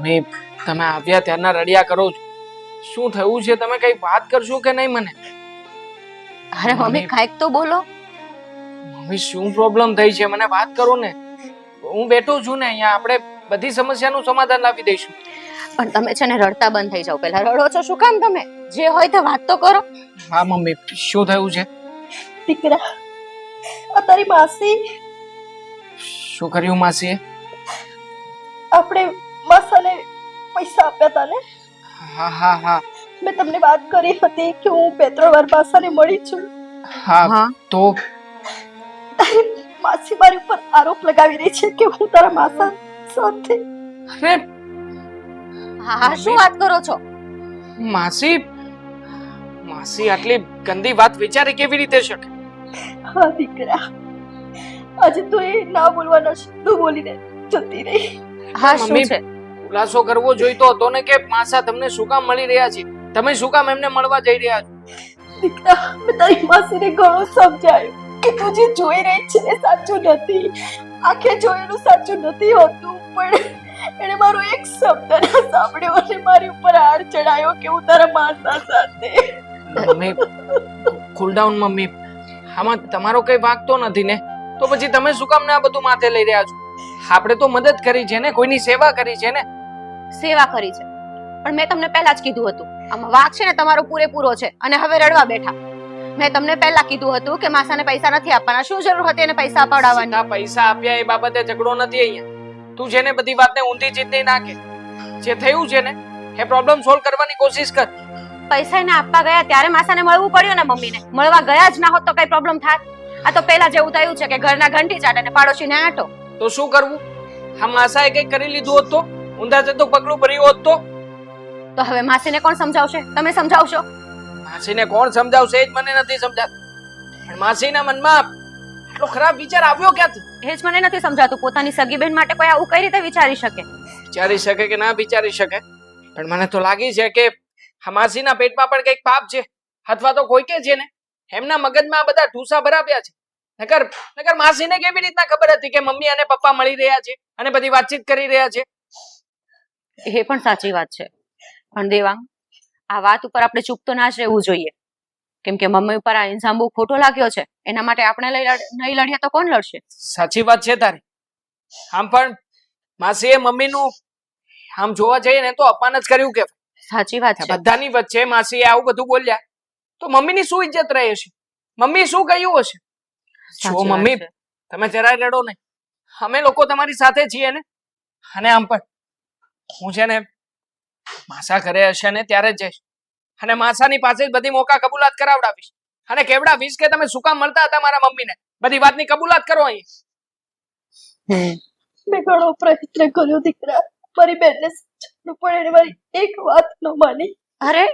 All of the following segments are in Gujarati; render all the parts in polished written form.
મમ્મી તમે આવ્યા ત્યારના રડ્યા કરો છો. શું થયું છે? તમે કઈ વાત કરશો કે નહીં મને? અરે મમ્મી કાંઈક તો બોલો. મમ્મી શું પ્રોબ્લેમ થઈ છે? મને વાત કરો ને. હું બેઠો છું ને અહીંયા, આપણે બધી સમસ્યાનું સમાધાન લાવી દઈશું. પણ તમે છે ને રડતા બંધ થઈ જાઓ. પહેલા રડો છો શું કામ તમે? જે હોય તે વાત તો કરો. હા મમ્મી, શું થયું છે? દીકરા, આ તારી માસી, શું કર્યું માસીએ? આપણે માસાને પૈસા આપ્યા હતા ને? હા હા હા મેં તમને વાત કરી હતી કે હું 2-3 વાર માસાને મળી છું. હા. તો તારી માસી મારી ઉપર આરોપ લગાવી રહી છે કે હું તારા માસા સાથે. અરે હા શું વાત કરો છો? માસી માસી આટલી ગંદી વાત વિચારી કેવી રીતે શકે? હા દીકરા, આજે તો એ ના બોલવાના શબ્દો બોલીને જતી રહી. હા શું મમ્મી, છે? ખુલાસો કરવો જોઈતો હતો ને કે માસા તમને શું કામ મળી રહ્યા છે? તમે શું કામ એમને મળવા જઈ રહ્યા છો? દીકરા, મેં તારી માસીને ઘણું સમજાયું કે તું જે જોઈ રહી છે એ સાચું નથી, આંખે જોયેલું સાચું નથી હોતું. પણ એણે મારો એક શબ્દ ના સાંભળ્યો અને મારી ઉપર હાડ ચડાયો કે હું તારા માસા સાથે. મમ્મી કુલ ડાઉન મમ્મી, આમાં તમારો કઈ વાંક તો નથી ને? તો પછી તમે શું કામ ને આ બધું માથે લઈ રહ્યા છો? આપણે તો મદદ કરી છે ને, કોઈની સેવા કરી છે ને. સેવા કરી છે પણ મેં તમને પહેલા જ કીધું હતું આમાં વાંક છે ને તમારો પૂરેપૂરો છે અને હવે રડવા બેઠા. મેં તમને પહેલા કીધું હતું કે માસાને પૈસા નથી આપવાના. શું જરૂર હતી એને પૈસા અપાવડાવવાની? સીધા પૈસા આપ્યા એ બાબતે ઝઘડો નથી અહીંયા. તું છે ને બધી વાતને ઊંધી ચીંધી નાખે. જે થયું છે ને એ પ્રોબ્લેમ સોલ્વ કરવાની કોશિશ કર. પૈસા એને આપવા ગયા ત્યારે માસાને મળવું પડ્યું ને મમ્મીને. મળવા ગયા જ ના હોત તો કઈ પ્રોબ્લેમ થાત? આ તો પહેલા જેવું થયું છે કે ઘરના ઘંટી ચાટે ને પાડોશીને આંટો. તો શું કરવું? આ માસાએ કઈ કરી લીધું હોત તો? ઊંધા જતો પગલું ભર્યું હોત તો? તો હવે માસીને કોણ સમજાવશે? તમે સમજાવશો? માસીને કોણ સમજાવશે એ જ મને નથી સમજાતું. પણ માસીના મનમાં આટલો ખરાબ વિચાર આવ્યો ક્યાંથી? એ જ મને નથી સમજાતું. પોતાની સગી બહેન માટે કોઈ આવું કઈ રીતે વિચારી શકે? વિચારી શકે કે ના વિચારી શકે, પણ મને તો લાગી છે કે આ માસીના પેટમાં પણ કંઈક પાપ છે, અથવા તો કોઈ કે છે ને એમના મગજમાં આ બધા ઠૂસા ભરાવ્યા છે. નકર માસીને કેવી રીતના ખબર હતી કે મમ્મી અને પપ્પા મળી રહ્યા છે અને બધી વાતચીત કરી રહ્યા છે? એ પણ સાચી વાત છે. પણ દેવાંગ, આ વાત ઉપર આપણે ચૂપ તો ના જ રહેવું જોઈએ. કેમ કે મમ્મી ઉપર આ ઇલ્ઝામ બહુ ખોટો લાગ્યો છે. એના માટે આપણે નહીં લડીએ તો કોણ લડશે? સાચી વાત છે તારી. આમ પણ માસીએ મમ્મીનું આમ જોવા જઈએ ને તો અપમાન જ કર્યું કે. સાચી વાત છે. બધાની વચ્ચે માસીએ આવું બધું બોલ્યા તો મમ્મીની શું ઇજ્જત રહે છે? મમ્મી શું કહ્યું હશે? જો મમ્મી, તમે જરાય રડો નહીં. અમે લોકો તમારી સાથે છીએ ને. અને આમ પણ હું છે ને માસા ઘરે હશે ને ત્યારે જ જઈશ અને માસાની પાસે જ બધી મોકા કબૂલાત કરાવડાવીશ અને કેવડાવીશ કે તમે શું કામ મળતા હતા મારા મમ્મીને. બધી વાતની કબૂલાત કરો અહીં. મેં ઘણો પ્રયત્ન કર્યો દીકરા, મારી બેનને સમજાવવાનું, પણ એને મારી એક વાત ન માની. અરે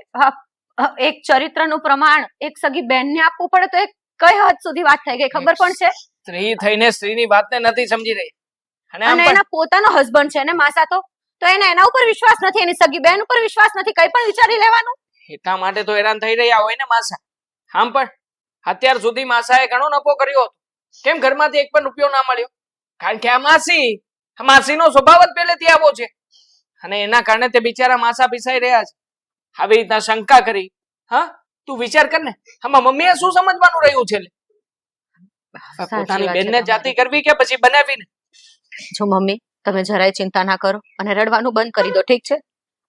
એક ચરિત્રનું પ્રમાણ એક સગી બેનને આપવું પડે તો એ કઈ હદ સુધી વાત થઈ ગઈ ખબર પણ છે? સ્ત્રી થઈને સ્ત્રીની વાતને નથી સમજી રહી. અને આમ અને એના પોતાનો હસબન્ડ છે ને માસા તો એને એના ઉપર વિશ્વાસ નથી, એની સગી બેન ઉપર વિશ્વાસ નથી. કઈ પણ વિચારી લેવાનું. એટલા માટે તો હેરાન થઈ રહ્યા હોય ને માસા. આમ પણ અત્યાર સુધી માસાએ ઘણો નફો કર્યો હતો. કેમ ઘરમાંથી એક પણ રૂપિયો ના મળ્યો? કારણ કે આ માસીનો સ્વભાવ જ પહેલેથી આવો છે અને એના કારણે તે બિચારા માસા પીસાઈ રહ્યા છે. આવી રીતના શંકા કરી. હા, તું વિચાર કર ને, આમાં મમ્મીએ શું સમજવાનું રહ્યું છે? પોતાની બેનને જાતિ કરવી કે પછી બનાવીને? જો મમ્મી, તમે જરાય ચિંતા ના કરો અને રડવાનું બંધ કરી દો, ઠીક છે?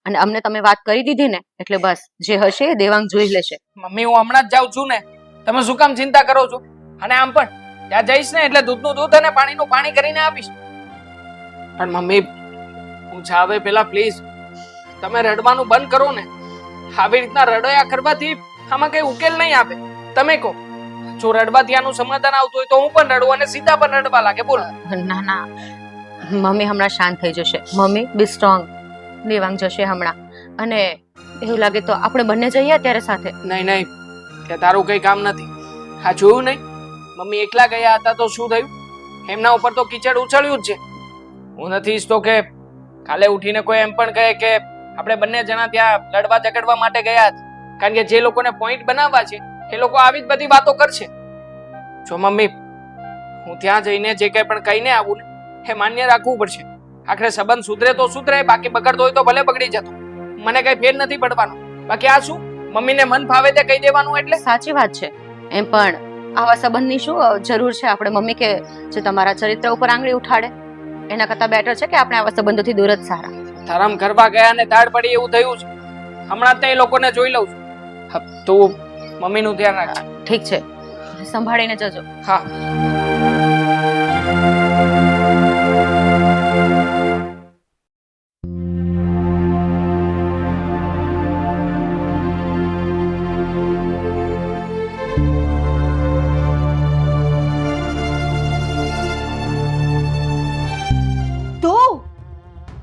અને અમને તમે વાત કરી દીધી ને એટલે બસ જે હશે એ દેવાંગ જોઈ લેશે. મમ્મી, હું હમણાં જ જાઉં છું ને. તમે શું કામ ચિંતા કરો છો? અને આમ પણ ત્યાં જઈશ ને એટલે દૂધનું દૂધ અને પાણીનું પાણી કરીને આપીશ. પણ મમ્મી, હું જાવે પેલા પ્લીઝ તમે રડવાનું બંધ કરો ને. આવી રીતના રડોયા કરવાથી આમાં કઈ ઉકેલ નહીં આવે. તમે કહો, જો રડવાથી આનું સમાધાન આવતું હોય તો હું પણ રડું અને સીધા પણ રડવા લાગે. બોલો. ના ના મમ્મી હમણાં શાંત થઈ જશે. મમ્મી બી સ્ટ્રોંગ. દેવાંગ જશે હમણાં. અને એવું લાગે તો આપણે બંને જઈએ અત્યારે સાથે. નહીં, ત્યાં તારું કઈ કામ નથી. હા, જોયું નહીં? મમ્મી એકલા ગયા હતા તો શું થયું? એમના ઉપર તો કીચડ ઉછળ્યું જ છે. હું નથી ઈચ્છતો કે કાલે ઉઠીને કોઈ એમ પણ કહે કે આપણે બંને જણા ત્યાં લડવા ઝઘડવા માટે ગયા હતા. કારણ કે જે લોકોને પોઈન્ટ બનાવવા છે એ લોકો આવી જ બધી વાતો કરશે. જો મમ્મી, હું ત્યાં જઈને જે કંઈ પણ કહીને આવું ને એ માન્ય રાખવું પડશે. આખરે સંબંધ સુધરે તો સુધરે, બાકી બગડતો હોય તો ભલે બગડી જતો. મને કઈ ફેર નથી પડવાનો. બાકી આ શું, મમ્મીને મન ફાવે તે કહી દેવાનું એટલે? સાચી વાત છે. એમ પણ આવા સંબંધની શું જરૂર છે આપણે મમ્મી કે જે તમારા ચરિત્ર ઉપર આંગળી ઉઠાડે? એના કરતા બેટર છે કે આપણે આવા સંબંધોથી દૂર જ સારા. ધરમ કરવા ગયા ને દાળ પડી એવું થયું છે. હમણાં તે લોકોને જોઈ લઉં છું. હા, તું મમ્મીનું ધ્યાન રાખ. ઠીક છે, સંભાળીને જજો. હા.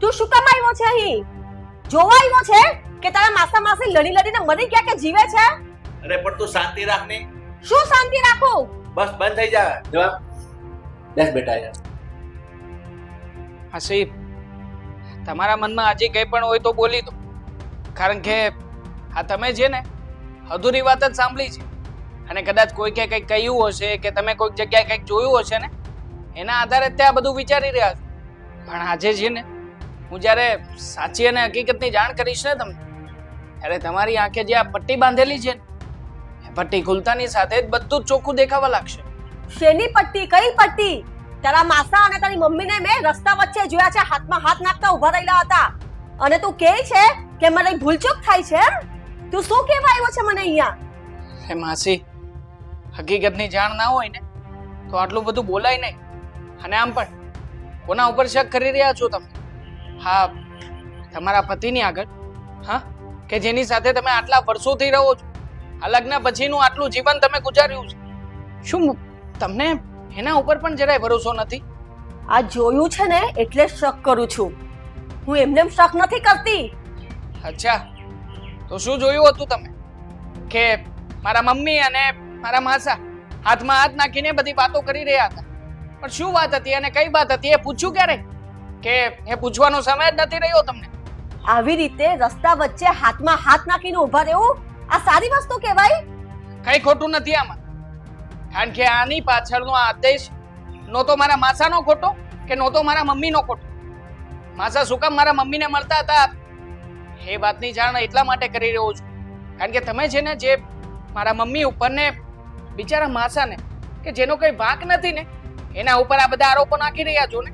તું શું કામ આવ્યો છે અહીં? જોવા આવ્યો છે કે તારા માસા માસી લડી લડીને મરી ગયા કે જીવે છે? અરે પણ તું શાંતિ રાખ ને. શું શાંતિ રાખું? બસ બંધ થઈ જા. જવાબ બેસ બેટા યાર. હસીબ, તમારા મનમાં હજી કંઈ પણ હોય તો બોલી દો. કારણ કે આ તમે છે ને અધૂરી વાત જ સાંભળી છે. અને કદાચ કોઈ કે કંઈક કહ્યું હશે કે તમે કોઈક જગ્યાએ કંઈક જોયું હશે ને, એના આધારે જ તે આ બધું વિચારી રહ્યા છો. પણ આજે છે ને હું જ્યારે સાચી અને હકીકતની જાણ કરીશ ને તમને, ત્યારે તમારી આંખે જે આ પટ્ટી બાંધેલી છે ને, એ પટ્ટી ખુલતાની સાથે જ બધું જ ચોખ્ખું દેખાવા લાગશે. શેની પટ્ટી? કઈ પટ્ટી? તારા માસા અને તારી મમ્મીને મેં રસ્તા વચ્ચે જોયા છે, હાથમાં હાથ નાખતા ઊભા રહેલા હતા. અને તું કહે છે કે મને ભૂલચૂક થાય છે એમ? તું શું કહેવા આવ્યો છે મને અહીંયા? હે માસી, હકીકતની જાણ ના હોય ને તો આટલું બધું બોલાય નહીં. અને આમ પણ કોના ઉપર શક કરી રહ્યા છો તમે? હા, તમારા પતિની આગળ. હા, કે જેની સાથે તમે આટલા વર્ષોથી રહો છો, આ લગ્ન પછીનું આટલું જીવન તમે ગુજાર્યું છે. શું તમને એના ઉપર પણ જરાય ભરોસો નથી? આ જોયું છે ને એટલે શક કરું છું. હું એમને શક નથી કરતી. અચ્છા, તો શું જોયું હતું તમે? કે મારા મમ્મી અને મારા માસા હાથમાં હાથ નાખીને બધી વાતો કરી રહ્યા હતા. પણ શું વાત હતી અને કઈ વાત હતી એ પૂછ્યું ક્યારે? કે એ પૂછવાનો સમય જ નથી રહ્યો તમને? આવી રીતે રસ્તા વચ્ચે હાથમાં હાથ નાખીને ઊભા રહેવું આ સારી વસ્તુ કહેવાય? કઈ ખોટું નથી આમાં. કારણ કે આની પાછળનો આદેશ નહોતો મારા માસાનો ખોટો કે નહોતો મારા મમ્મીનો ખોટો. માસા શું કામ મારા મમ્મીને મળતા હતા એ વાતની જાણ એટલા માટે કરી રહ્યો છું. કારણ કે તમે છે ને જે મારા મમ્મી ઉપર ને બિચારા માસાને કે જેનો કઈ વાંક નથી ને એના ઉપર આ બધા આરોપો નાખી રહ્યા છો ને,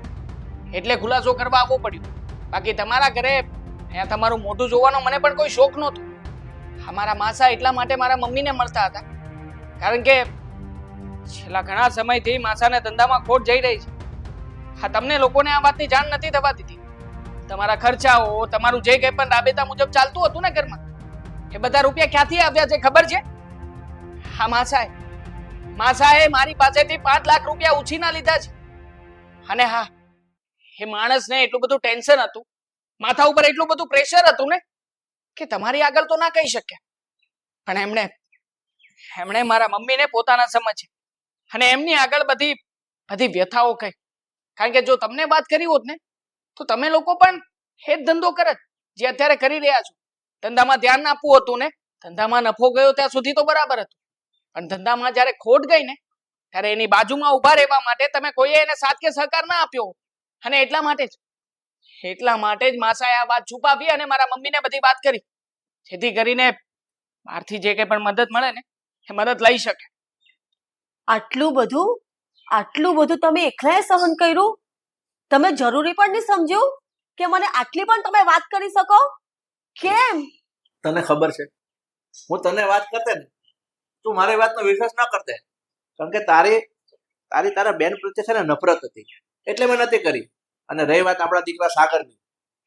એટલે ખુલાસો કરવા આવવો પડ્યું. બાકી તમારા ઘરે અહીંયા તમારું મોઢું જોવાનો મને પણ કોઈ શોખ નહોતો. અમારા માસા એટલા માટે મારા મમ્મીને મળતા હતા કારણ કે છેલ્લા ઘણા સમયથી માસાને ધંધામાં ખોટ જઈ રહી છે. હા, તમને લોકોને આ વાતની જાણ નથી થવા દીધી. તમારા ખર્ચાઓ, તમારું જે કંઈ પણ રાબેતા મુજબ ચાલતું હતું ને ઘરમાં, એ બધા રૂપિયા ક્યાંથી આવ્યા છે ખબર છે? હા, માસાએ મારી પાસેથી 5 લાખ રૂપિયા ઉછીના લીધા છે. અને હા, એ માણસને એટલું બધું ટેન્શન હતું, માથા ઉપર એટલું બધું પ્રેશર હતું ને કે તમારી આગળ તો ના કહી શક્યા. પણ એમણે મારા મમ્મીને પોતાના સમજે અને એમની આગળ બધી વ્યથાઓ કહી. કારણ કે જો તમને વાત કરી હોત ને તો તમે લોકો પણ એ જ ધંધો કરત જે અત્યારે કરી રહ્યા છો. ધંધામાં ધ્યાન આપવું હતું ને, ધંધામાં નફો ગયો ત્યાં સુધી તો બરાબર હતું, પણ ધંધામાં જ્યારે ખોટ ગઈ ને ત્યારે એની બાજુમાં ઊભા રહેવા માટે તમે કોઈએ એને સાથ કે સહકાર ના આપ્યો. અને એટલા માટે જ માસાએ આ વાત છુપાવી અને મારા મમ્મીને બધી વાત કરી, જેથી કરીને બહારથી જે કંઈ પણ મદદ મળે ને એ મદદ લઈ શકે. આટલું બધું તમે એકલાએ સહન કર્યું? તમે જરૂરી પણ નહીં સમજ્યું કે મને આટલી પણ તમે વાત કરી શકો? કેમ? તને ખબર છે હું તને વાત કરતે ને તું મારી વાતનો વિશ્વાસ ના કરતે. કારણ કે તારા બેન પ્રત્યે છે ને નફરત હતી એટલે મેં નથી કરી. અને રહી વાત આપણા દીકરા સાગરની,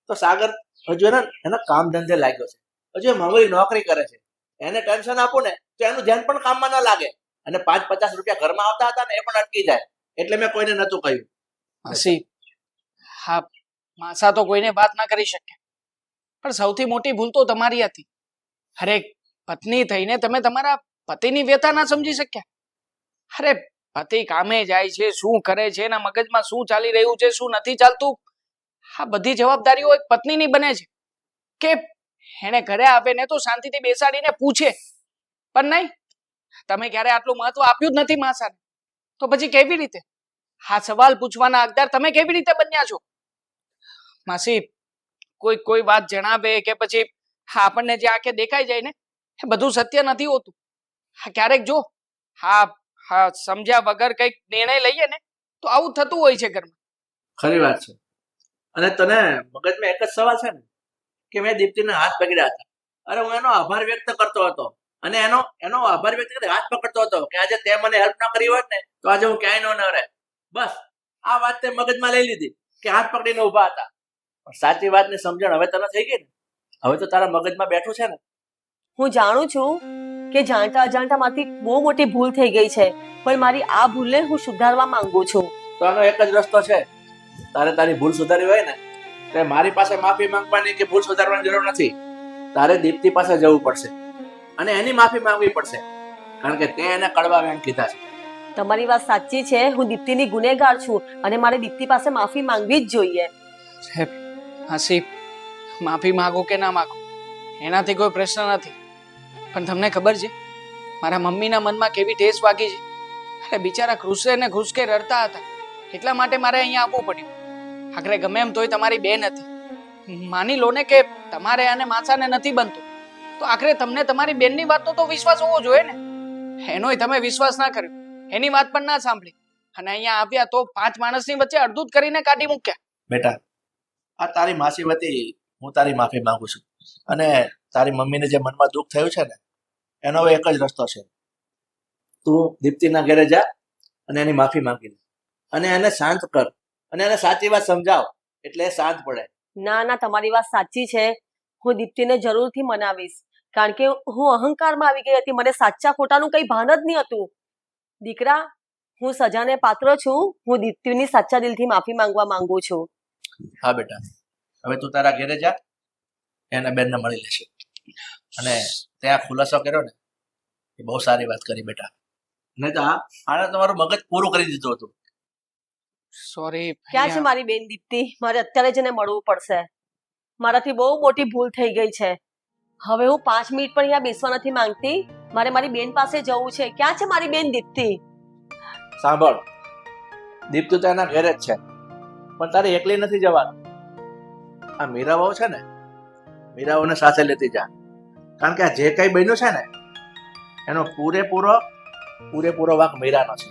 તો સાગર હજુ એના કામ ધંધે લાગ્યો છે, હજુ એ મામૂલી નોકરી કરે છે. એને ટેન્શન આપું ને તો એનું ધ્યાન પણ કામમાં ના લાગે અને 5-50 રૂપિયા ઘરમાં આવતા હતા ને એ પણ અટકી જાય. એટલે મેં કોઈને નતું કહ્યું. હસી, હા, માસા તો કોઈને વાત ના કરી શકે, પણ સૌથી મોટી ભૂલ તો તમારી હતી. અરે, પત્ની થઈને તમે તમારા પતિની વ્યથા ના સમજી શક્યા. અરે, પતિ કામે જાય છે, શું કરે છે, એના મગજમાં શું ચાલી રહ્યું છે, શું નથી ચાલતું, આ બધી જવાબદારીઓ એક પત્નીની બને છે. કે એને ઘરે આવે ને તો શાંતિથી બેસાડીને પૂછે, પણ નહીં, તમે ક્યારે આટલું મહત્વ આપ્યું જ નથી માસાને. તો પછી કેવી રીતે આ સવાલ પૂછવાના હકદાર તમે કેવી રીતે બન્યા છો? માસી કોઈ કોઈ વાત જણાવે કે પછી હા આપણને જે આંખે દેખાઈ જાય ને એ બધું સત્ય નથી હોતું. હા ક્યારેક જો હા હા સમજ્યા વગર કંઈક નિર્ણય લઈએ ને તો આવું થતું હોય છે ઘરમાં. ખરી વાત છે. અને તને મગજમાં એક જ સવાલ છે ને કે મેં દીપ્તિને હાથ પકડ્યા હતા. અરે હું એનો આભાર વ્યક્ત કરતો હતો અને એનો એનો આભાર વ્યક્ત કરી હાથ પકડતો હતો કે આજે તે મને હેલ્પ ના કરી હોત ને તો આજે હું ક્યાંય ન રહે. બસ આ વાત તે મગજમાં લઈ લીધી કે હાથ પકડીને ઊભા હતા. પણ સાચી વાતની સમજણ હવે તને થઈ ગઈ ને, હવે તો તારા મગજમાં બેઠું છે ને. હું જાણું છું કે જાણતા અજાણતા માંથી બહુ મોટી ભૂલ થઈ ગઈ છે, પણ મારી આ ભૂલને હું સુધારવા માંગુ છું. તો આનો એક જ રસ્તો છે. તારે તારી ભૂલ સુધારવી હોય ને તો મારી પાસે માફી માંગવાની કે ભૂલ સુધારવાની જરૂર નથી. તારે દીપ્તિ પાસે જવું પડશે અને એની માફી માંગવી પડશે, કારણ કે તે એને કડવા વેણ કીધા છે. તમારી વાત સાચી છે, હું દીપ્તિની ગુનેગાર છું અને મારે દીપ્તિ પાસે માફી માંગવી જ જોઈએ. માસી માફી માંગો કે ના માંગો એનાથી કોઈ પ્રશ્ન નથી, પણ તમને ખબર છે મારા મમ્મીના મનમાં કેવી ઠેસ વાગી છે. અરે બિચારા ઘૂસે ને ઘૂસકે રડતા હતા, એટલા માટે મારે અહીંયા આવવું પડ્યું. આખરે ગમે એમ તોય તમારી બેન હતી. માની લો ને કે તમારે અને માસાને નથી બનતું, તો આખરે તમને તમારી બેનની વાતનો તો વિશ્વાસ હોવો જોઈએ ને. એનોય તમે વિશ્વાસ ના કર્યો, એની વાત પણ ના સાંભળી અને અહીંયા આવ્યા તો 5 માણસની વચ્ચે અડધું જ કરીને કાઢી મૂક્યા. બેટા, આ તારી માસી વતી હું તારી માફી માંગુ છું અને તારી મમ્મીને જે મનમાં દુઃખ થયું છે ને એનો હવે એક જ રસ્તો છે. તું દીપ્તિના ઘરે જા અને એની માફી માંગી લે અને એને શાંત કર અને એને સાચી વાત સમજાવ એટલે એ શાંત પડે. ના ના, તમારી વાત સાચી છે. હું દીપ્તિને જરૂરથી મનાવીશ, કારણ કે હું અહંકારમાં આવી ગઈ હતી. મને સાચા ખોટાનું કઈ ભાન જ નહીં હતું. દીકરા, હું સજાને પાત્ર છું. હું દીપ્તિની સાચા દિલથી માફી માંગવા માંગુ છું. હા બેટા, હવે તું તારા ઘરે જા, એના બેનને મળી લેશે અને ત્યાં ખુલાસો કર્યો ને એ બહુ સારી વાત કરી બેટા. નહીં તો આને તમારું મગજ પૂરું કરી દીધું હતું. સોરી. ક્યાં છે મારી બેન દીપ્તિ? મારે અત્યારે જ એને મળવું પડશે. મારાથી બહુ મોટી ભૂલ થઈ ગઈ છે. હવે હું 5 મિનિટ પણ અહીંયા બેસવા નથી માંગતી. મારે મારી બેન પાસે જવું છે. ક્યાં છે મારી બેન દીપ્તિ? સાંભળ, દીપ્તિ તો એના ઘરે જ છે, પણ તારે એકલી નથી જવાનું. આ મીરાઓ છે ને, મીરાઓને સાથે લેતી જા, કારણ કે આ જે કઈ બન્યું છે ને એનો પૂરેપૂરો વાંક મીરાનો છે.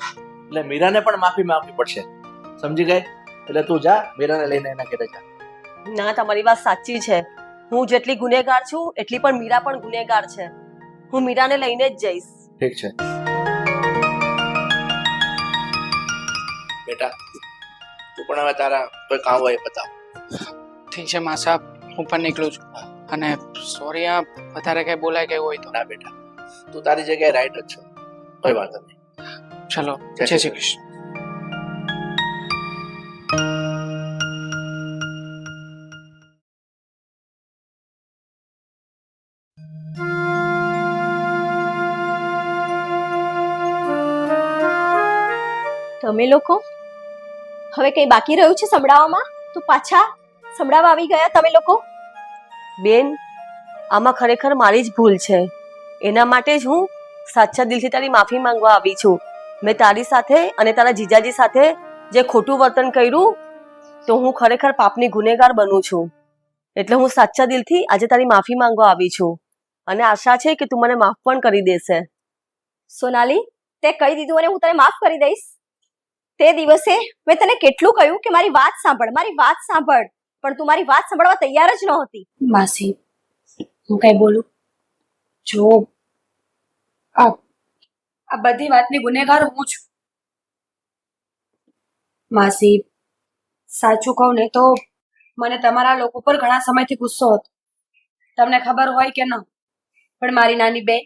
એટલે મીરાને પણ માફી માંગવી પડશે, સમજી ગઈ? એટલે તું જા, મીરાને લઈને એના ઘરે જા. ના, તમારી વાત સાચી છે. હું જેટલી ગુનેગાર છું એટલી પણ મીરા પણ ગુનેગાર છે. હું મીરાને લઈને જ જઈશ. ઠીક છે બેટા, તું પણ હવે તારા કોઈ કામ હોય એ બતાવ. ઠીક છે માસા, હું પણ નીકળું છું. અને સોરી, આ વધારે કઈ બોલાય ગયું હોય તો. ના બેટા, તું તારી જગ્યાએ રાઈટ જ છો, કોઈ વાંધો નહીં. ચલો, જય જય શ્રી શ્રી કૃષ્ણ. તમે લોકો હવે કઈ બાકી રહ્યું છે સંભળાવવામાં? તો પાછા સંભળાવવા આવી ગયા તમે લોકો. બેન, આમાં ખરેખર મારી જ ભૂલ છે. એના માટે જ હું સાચા દિલથી તારી માફી માંગવા આવી છું. મેં તારી સાથે અને તારા જીજાજી સાથે જે ખોટું વર્તન કર્યું, તો હું ખરેખર પાપની ગુનેગાર બનું છું. એટલે હું સાચા દિલથી આજે તારી માફી માંગવા આવી છું અને આશા છે કે તું મને માફ પણ કરી દેશે. સોનાલી, તે કહી દીધું અને હું તને માફ કરી દઈશ. તે દિવસે મેં તને કેટલું કહ્યું કે મારી વાત સાંભળ, મારી વાત સાંભળ, પણ તું મારી વાત સાંભળવા તૈયાર જ નહોતી. માસી, હું કઈ બોલું? જો આ બધી વાતની ગુનેગાર હું છું. માસી, સાચું કહું ને તો મને તમારા લોકો પર ઘણા સમયથી ગુસ્સો હતો. તમને ખબર હોય કે ન, પણ મારી નાની બેન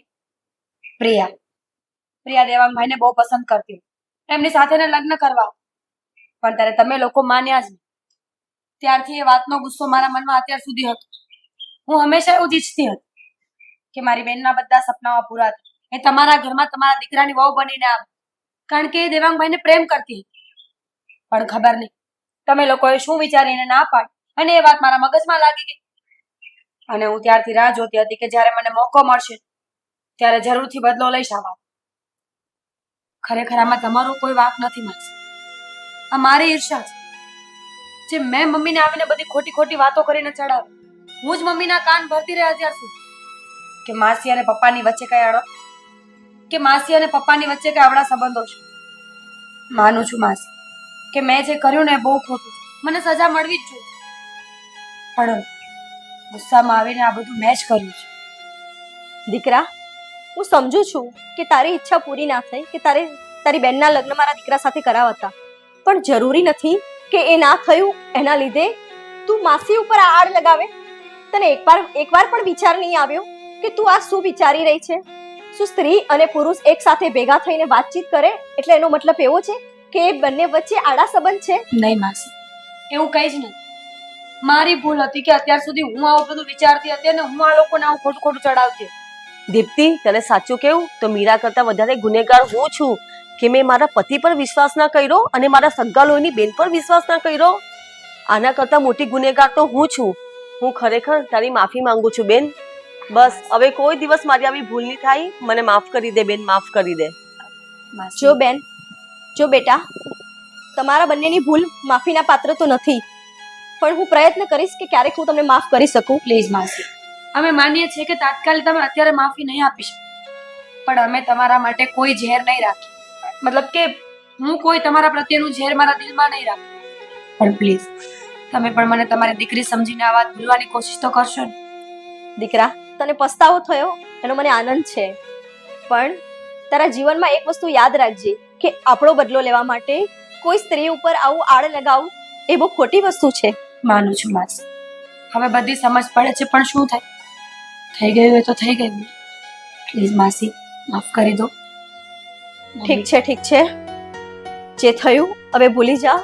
પ્રિયા દેવાંગભાઈને બહુ પસંદ કરતી, એમની સાથે લગ્ન કરવા, પણ ત્યારે તમે લોકો માન્યા જ નહીં. ત્યારથી એ વાતનો ગુસ્સો મારા મનમાં અત્યાર સુધી હતો. હું હંમેશા એવું જ ઈચ્છતી હતી કે મારી બેનના બધા સપનાઓ પૂરા થાય, એ તમારા ઘરમાં તમારા દીકરાની વહુ બનીને આવે, કારણ કે એ દેવાંગભાઈને પ્રેમ કરતી હતી. પણ ખબર નહીં તમે લોકોએ શું વિચારીને ના પાડી અને એ વાત મારા મગજમાં લાગી ગઈ. અને હું ત્યારથી રાહ જોતી હતી કે જ્યારે મને મોકો મળશે ત્યારે જરૂરથી બદલો લઈશ આ વાત. ખરેખર આમાં તમારો કોઈ વાંક નથી માસી, આ મારી ઈર્ષા છે. જે મેં મમ્મીને આવીને બધી ખોટી ખોટી વાતો કરીને ચડાવી. હું જ મમ્મીના કાન ભરતી રહ્યા અત્યાર સુધી કે માસી અને પપ્પાની વચ્ચે કઈ આડો કે માસી અને પપ્પાની વચ્ચે કઈ આવડા સંબંધો છે. માનું છું માસી કે મેં જે કર્યું ને એ બહુ ખોટું છે. મને સજા મળવી જ જોઈએ, પણ ગુસ્સામાં આવીને આ બધું મેં જ કર્યું છે. દીકરા, હું સમજુ છું કે તારી ઈચ્છા પૂરી ના થઈ કે તારી બેનના લગ્ન મારા દીકરા સાથે કરાવતા, પણ જરૂરી નથી કે એ ના થયું એના લીધે તું માસી ઉપર આ આડ લગાવે. તને એકવાર પણ વિચાર નહીં આવ્યો કે તું આ શું વિચારી રહી છે? શું સ્ત્રી અને પુરુષ એક સાથે ભેગા થઈને વાતચીત કરે એટલે એનો મતલબ એવો છે કે એ બંને વચ્ચે આડા સંબંધ છે? નહીં માસી, એવું કઈ જ નથી. મારી ભૂલ હતી કે અત્યાર સુધી હું આવું બધું વિચારતી હતી અને હું આ લોકોને આવું ખોટું ખોટું ચડાવતી. દીપ્તિ, તને સાચું કેવું તો મીરા કરતા વધારે ગુનેગાર હું છું કે મેં મારા પતિ પર વિશ્વાસ ના કર્યો અને મારા સગા લોહીની બેન પર વિશ્વાસ ના કર્યો. આના કરતા મોટી ગુનેગાર તો હું છું. હું ખરેખર તારી માફી માંગુ છું બેન. બસ હવે કોઈ દિવસ મારી આવી ભૂલ નહીં થાય. મને માફ કરી દે બેન, માફ કરી દે. જો બેન, જો બેટા, તમારા બંનેની ભૂલ માફીના પાત્ર તો નથી, પણ હું પ્રયત્ન કરીશ કે ક્યારેક હું તમને માફ કરી શકું. પ્લીઝ માસી, અમે માનીએ છીએ કે તાત્કાલિક તમે અત્યારે માફી નહીં આપી શકો, પણ અમે તમારા માટે કોઈ ઝેર નહીં રાખી. મતલબ કે હું કોઈ તમારા પ્રત્યેનું ઝેર મારા દિલમાં નહીં રાખું, પણ પ્લીઝ તમે પણ મને તમારી દીકરી સમજીને આ વાત ભૂલવાની કોશિશ તો કરશો ને. દીકરા, તને પસ્તાવો થયો એનો મને આનંદ છે, પણ તારા જીવનમાં એક વસ્તુ યાદ રાખજે કે આપણો બદલો લેવા માટે કોઈ સ્ત્રી ઉપર આવું આડ લગાવવું એ બહુ ખોટી વસ્તુ છે. માનું છું માસી, હવે બધી સમજ પડે છે, પણ શું થાય, થઈ ગયું હોય તો થઈ ગયું. પ્લીઝ માસી, માફ કરી દો. ઠીક છે, ઠીક છે, જે થયું હવે ભૂલી જા.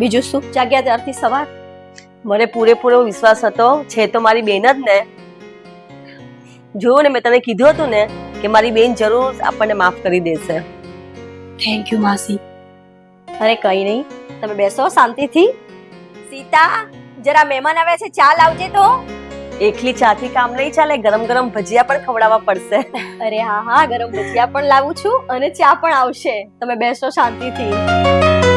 બીજું શું, જાગ્યા ત્યારથી સવાર. મને પૂરેપૂરો વિશ્વાસ હતો, છે તો મારી બેન જ ને. જોયું ને, મેં તને કીધું હતું ને કે મારી બેન જરૂર આપણને માફ કરી દેશે. થેન્ક યુ માસી. અરે કઈ નહીં, તમે બેસો શાંતિથી. સીતા, જરા મહેમાન આવ્યા છે, ચા લાવજે તો. એકલી ચાથી કામ નહીં ચાલે, ગરમ ગરમ ભજીયા પણ ખવડાવવા પડશે. અરે હા હા, ગરમ ભજીયા પણ લાવું છું અને ચા પણ આવશે. તમે બેસો શાંતિથી.